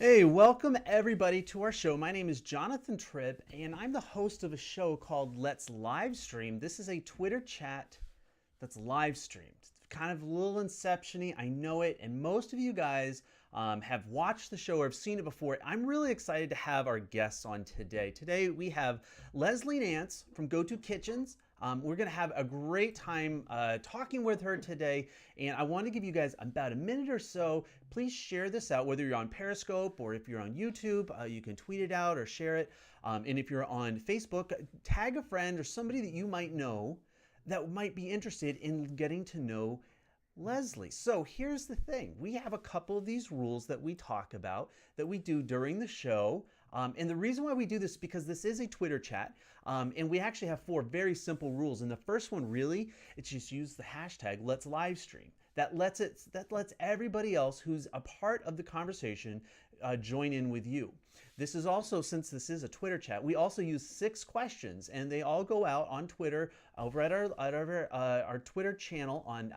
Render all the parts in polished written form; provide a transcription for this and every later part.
Hey, welcome everybody to our show. My name is Jonathan Tripp, and I'm the host of a show called Let's Livestream. This is a Twitter chat that's live streamed. It's kind of a little inception-y, I know it, and most of you guys have watched the show or have seen it before. I'm really excited to have our guests on today. Today we have Leslie Nance from Go-To Kitchens. We're going to have a great time talking with her today, and I want to give you guys about a minute or so. Please share this out, whether you're on Periscope or if you're on YouTube. You can tweet it out or share it. And if you're on Facebook, tag a friend or somebody that you might know that might be interested in getting to know Leslie. So here's the thing. We have a couple of these rules that we talk about that we do during the show. And the reason why we do this is because this is a Twitter chat. And we actually have 4 very simple rules. And the first one really, it's just use the hashtag Let's Livestream. That lets everybody else who's a part of the conversation join in with you. This is also, since this is a Twitter chat, we also use 6 questions, and they all go out on Twitter over at our Twitter channel on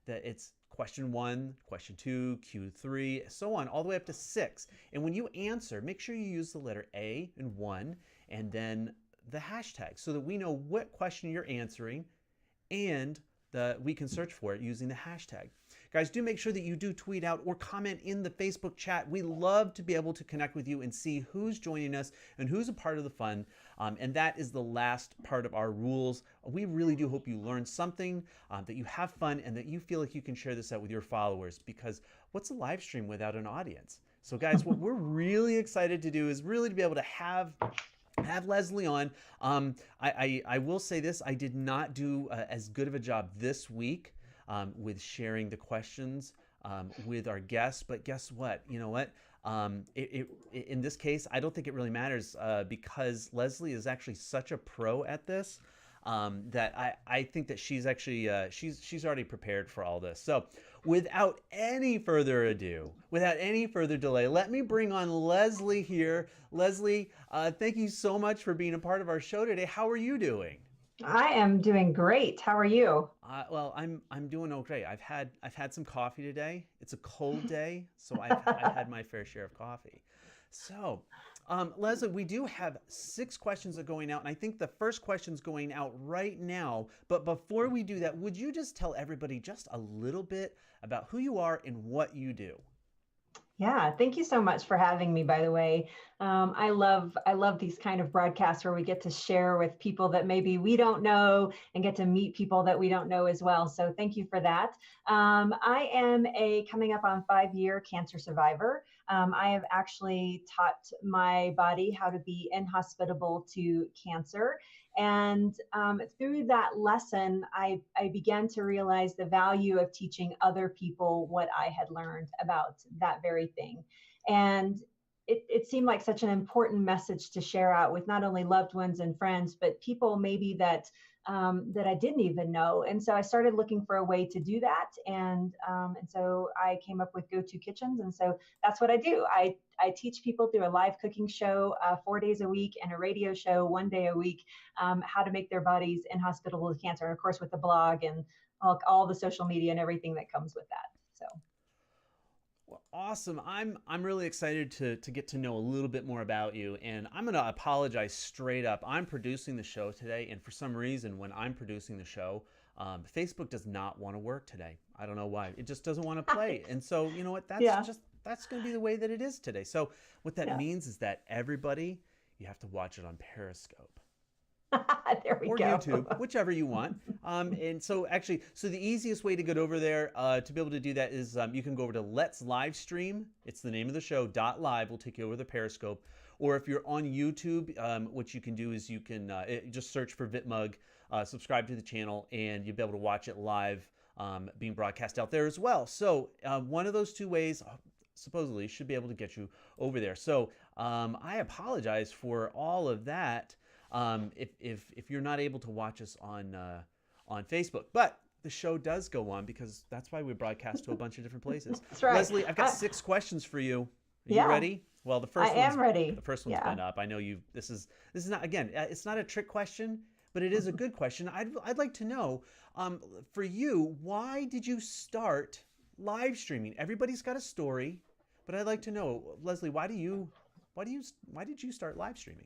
it's question 1, question 2, Q3, so on, all the way up to 6. And when you answer, make sure you use the letter A and 1, and then the hashtag, so that we know what question you're answering, and we can search for it using the hashtag. Guys, do make sure that you do tweet out or comment in the Facebook chat. We love to be able to connect with you and see who's joining us and who's a part of the fun. And that is the last part of our rules. We really do hope you learn something, that you have fun, and that you feel like you can share this out with your followers, because what's a live stream without an audience? So guys, what we're really excited to do is really to be able to have Leslie on. I will say this, I did not do as good of a job this week with sharing the questions with our guests, but guess what? You know what? In this case, I don't think it really matters because Leslie is actually such a pro at this that I think that she's actually she's already prepared for all this. So without any further ado, without any further delay, let me bring on Leslie here. Leslie, thank you so much for being a part of our show today. How are you doing? I am doing great. How are you? Well, I'm doing okay. I've had some coffee today. It's a cold day, so I've had my fair share of coffee. So, Leslie, we do have 6 questions that are going out, and I think the first question's going out right now. But before we do that, would you just tell everybody just a little bit about who you are and what you do? Yeah, thank you so much for having me, by the way. I love these kind of broadcasts where we get to share with people that maybe we don't know and get to meet people that we don't know as well. So thank you for that. I am a coming up on 5-year cancer survivor. I have actually taught my body how to be inhospitable to cancer. And through that lesson, I began to realize the value of teaching other people what I had learned about that very thing. And it seemed like such an important message to share out with not only loved ones and friends, but people maybe that I didn't even know. And so I started looking for a way to do that. And so I came up with Go-To Kitchens. And so that's what I do. I teach people through a live cooking show 4 days a week and a radio show 1 day a week, how to make their bodies inhospitable to cancer. And of course, with the blog and all the social media and everything that comes with that. So. Well, awesome. I'm really excited to get to know a little bit more about you, and I'm going to apologize straight up. I'm producing the show today, and for some reason, when I'm producing the show, Facebook does not want to work today. I don't know why. It just doesn't want to play. And so, you know what? Yeah. That's going to be the way that it is today. So what that Yeah. means is that everybody, you have to watch it on Periscope There we or go. YouTube, whichever you want. And so actually, so the easiest way to get over there to be able to do that is you can go over to Let's Livestream. It's the name of the show, .live will take you over to Periscope. Or if you're on YouTube, what you can do is you can just search for VitMug, subscribe to the channel, and you'll be able to watch it live being broadcast out there as well. So one of those 2 ways supposedly should be able to get you over there. So I apologize for all of that. If you're not able to watch us on Facebook, but the show does go on because that's why we broadcast to a bunch of different places. That's right. Leslie, I've got 6 questions for you. Are you Yeah, ready? Well, the I first one's am ready. the first one's Yeah. been up. I know you. This is not, again. It's not a trick question, but it is a good question. I'd like to know for you, why did you start live streaming? Everybody's got a story, But I'd like to know, Leslie, why did you start live streaming?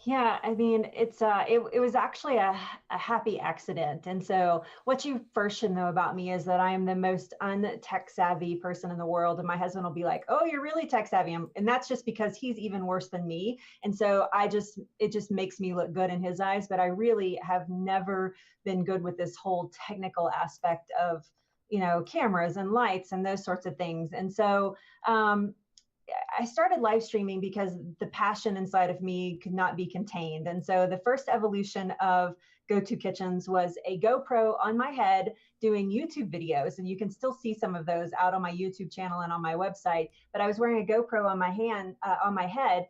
Yeah, I mean, it was actually a happy accident. And so what you first should know about me is that I am the most untech savvy person in the world. And my husband will be like, "Oh, you're really tech savvy." And that's just because he's even worse than me. And so it just makes me look good in his eyes. But I really have never been good with this whole technical aspect of, cameras and lights and those sorts of things. And so, I started live streaming because the passion inside of me could not be contained. And so the first evolution of Go To Kitchens was a GoPro on my head doing YouTube videos. And you can still see some of those out on my YouTube channel and on my website. But I was wearing a GoPro on on my head,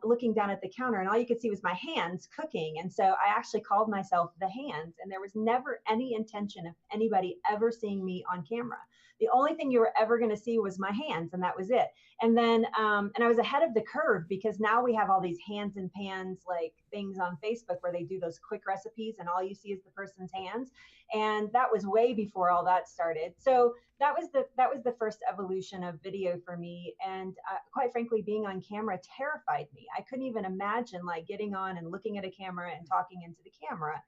looking down at the counter, and all you could see was my hands cooking. And so I actually called myself The Hands. And there was never any intention of anybody ever seeing me on camera. The only thing you were ever going to see was my hands, and that was it. And then, and I was ahead of the curve because now we have all these hands and pans like things on Facebook where they do those quick recipes and all you see is the person's hands. And that was way before all that started. So that was the first evolution of video for me. And quite frankly, being on camera terrified me. I couldn't even imagine like getting on and looking at a camera and talking into the camera.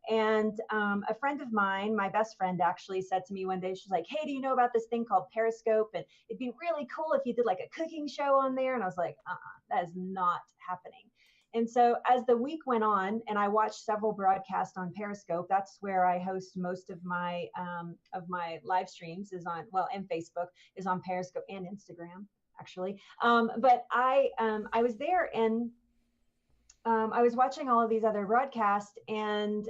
And a friend of mine, my best friend, actually said to me one day, she's like, "Hey, do you know about this thing called Periscope? And it'd be really cool if you did like a cooking show on there." And I was like, that is not happening. And so as the week went on, and I watched several broadcasts on Periscope, that's where I host most of my live streams is on, well, and Facebook is on Periscope and Instagram, actually. But I was there and I was watching all of these other broadcasts, and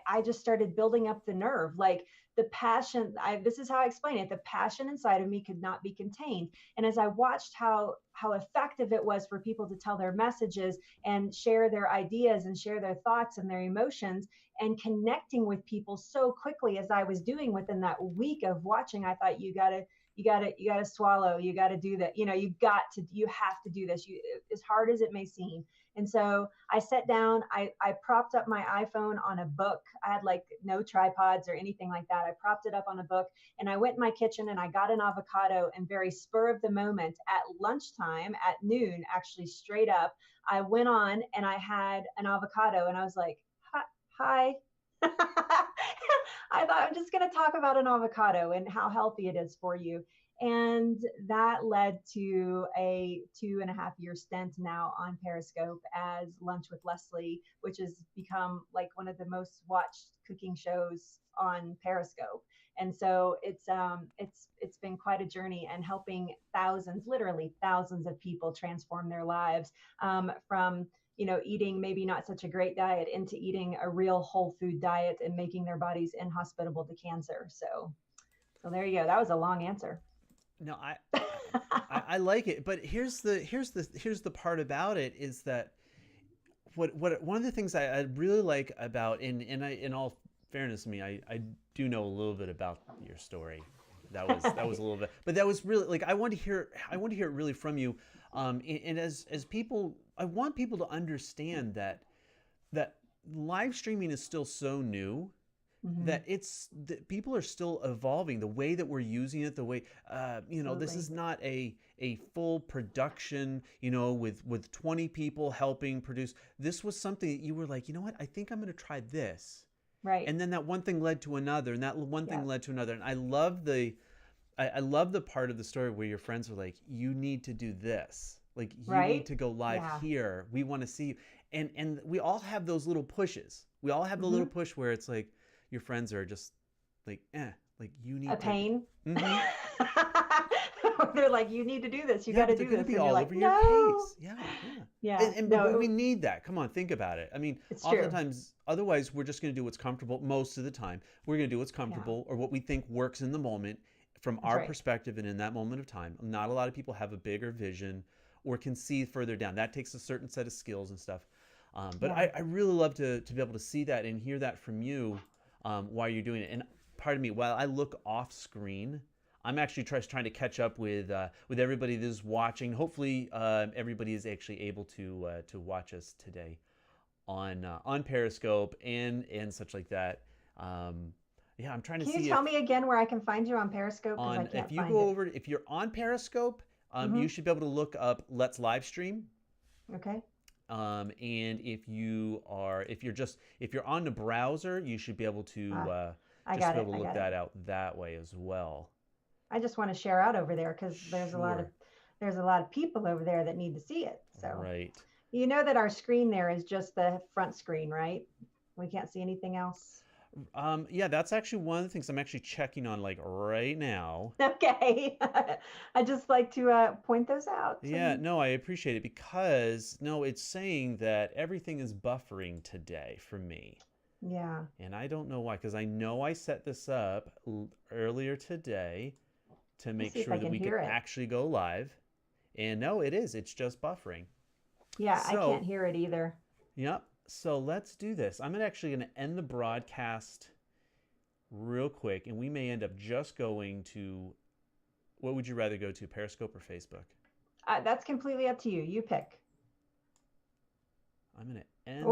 I just started building up the nerve. Like the passion, this is how I explain it. The passion inside of me could not be contained. And as I watched how effective it was for people to tell their messages and share their ideas and share their thoughts and their emotions and connecting with people so quickly as I was doing within that week of watching, I thought, you gotta swallow, you gotta do that. You have to do this, as hard as it may seem. And so I sat down, I propped up my iPhone on a book. I had like no tripods or anything like that. I propped it up on a book, and I went in my kitchen and I got an avocado, and very spur of the moment at lunchtime, at noon, actually straight up, I went on and I had an avocado, and I was like, hi. I thought I'm just going to talk about an avocado and how healthy it is for you. And that led to a 2.5 year stint now on Periscope as Lunch with Leslie, which has become like one of the most watched cooking shows on Periscope. And so it's been quite a journey, and helping thousands, literally thousands of people transform their lives, from eating maybe not such a great diet into eating a real whole food diet and making their bodies inhospitable to cancer. So there you go. That was a long answer. No, I like it, but here's the part about it is that what one of the things I really like about, in all fairness to me, I do know a little bit about your story. That was a little bit, but that was really like I want to hear it really from you. And as people, I want people to understand that live streaming is still so new, that people are still evolving the way that we're using it, the way this is not a full production, with 20 people helping produce. This was something that you were like, you know what, I think I'm going to try this. Right. And then that one thing led to another, and that one thing led to another. And I love the part of the story where your friends were like, you need to do this. Like, you need to go live here. We want to see you. And we all have those little pushes. We all have the little push where it's like your friends are just like, like you need a pain. Mm-hmm. They're like, you need to do this. You got to do this. Be all over your case. Yeah. But we need that. Come on, think about it. I mean, oftentimes, otherwise, we're just going to do what's comfortable. Most of the time, we're going to do what's comfortable or what we think works in the moment from our perspective and in that moment of time. Not a lot of people have a bigger vision or can see further down. That takes a certain set of skills and stuff. But I really love to be able to see that and hear that from you while you're doing it. And pardon me, while I look off screen, I'm actually trying to catch up with everybody that is watching. Hopefully, everybody is actually able to watch us today on Periscope and such like that. I'm trying to see. Can you tell me again where I can find you on Periscope? If you go over, if you're on Periscope, You should be able to look up Let's Livestream. Okay. And if you're on the browser, you should be able to I just got be it. able to I look got it. that out that way as well. I just want to share out over there because Sure. there's a lot of people over there that need to see it. So Right. you know that our screen there is just the front screen, right? We can't see anything else. Yeah, that's actually one of the things I'm actually checking on like right now. Okay. I just like to point those out. Yeah, no, I appreciate it because no, it's saying that everything is buffering today for me. Yeah. And I don't know why, because I know I set this up earlier today to Let's make see if I sure that can we could hear it. actually go live. And no, it is. It's just buffering. Yeah, I can't So, hear it either. yep. So let's do this. I'm actually going to end the broadcast real quick, and we may end up just going to, what would you rather go to, Periscope or Facebook? That's completely up to you. You pick. I'm going to end. Oh,